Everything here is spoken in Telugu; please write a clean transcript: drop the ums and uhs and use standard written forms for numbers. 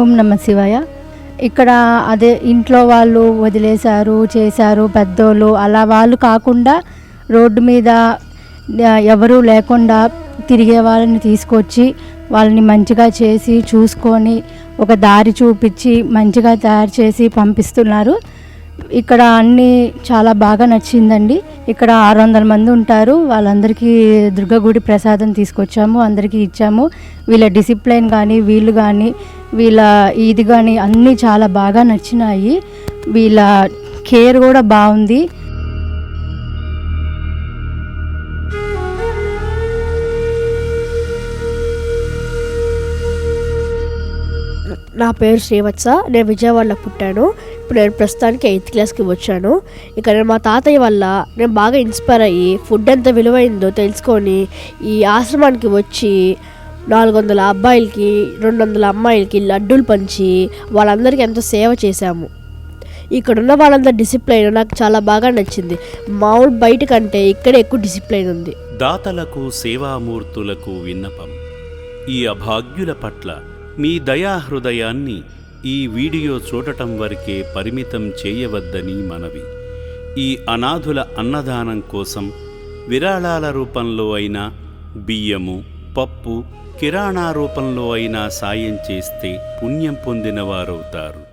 ఓం నమ శివాయ. ఇక్కడ అదే ఇంట్లో వాళ్ళు వదిలేశారు, చేశారు పెద్దోళ్ళు, అలా వాళ్ళు కాకుండా రోడ్డు మీద ఎవరూ లేకుండా తిరిగే వాళ్ళని తీసుకొచ్చి వాళ్ళని మంచిగా చేసి చూసుకొని ఒక దారి చూపించి మంచిగా తయారు చేసి పంపిస్తున్నారు. ఇక్కడ అన్నీ చాలా బాగా నచ్చిందండి. ఇక్కడ 600 మంది ఉంటారు. వాళ్ళందరికీ దుర్గగుడి ప్రసాదం తీసుకొచ్చాము, అందరికీ ఇచ్చాము. వీళ్ళ డిసిప్లైన్ కానీ వీళ్ళు కానీ వీళ్ళ ఇది కానీ అన్నీ చాలా బాగా నచ్చినాయి. వీళ్ళ కేర్ కూడా బాగుంది. నా పేరు శ్రీవత్స. నేను విజయవాడలో పుట్టాను. ఇప్పుడు నేను ప్రస్తుతానికి 8th క్లాస్కి వచ్చాను. ఇక్కడ నేను మా తాతయ్య వల్ల నేను బాగా ఇన్స్పైర్ అయ్యి ఫుడ్ ఎంత విలువైందో తెలుసుకొని ఈ ఆశ్రమానికి వచ్చి 400 అబ్బాయిలకి 200 అమ్మాయిలకి లడ్డూలు పంచి వాళ్ళందరికీ ఎంతో సేవ చేశాము. ఇక్కడున్న వాళ్ళందరి డిసిప్లైన్ నాకు చాలా బాగా నచ్చింది. మామూలు బయట కంటే ఇక్కడ ఎక్కువ డిసిప్లైన్ ఉంది. దాతలకు సేవామూర్తులకు విన్నపం. ఈ అభాగ్యుల పట్ల మీ దయాహృదయాన్ని ఈ వీడియో చూడటం వరకే పరిమితం చేయవద్దని మనవి. ఈ అనాథుల అన్నదానం కోసం విరాళాల రూపంలో అయినా, బియ్యము, పప్పు, కిరాణా రూపంలో అయినా సాయం చేస్తే పుణ్యం పొందిన వారవుతారు.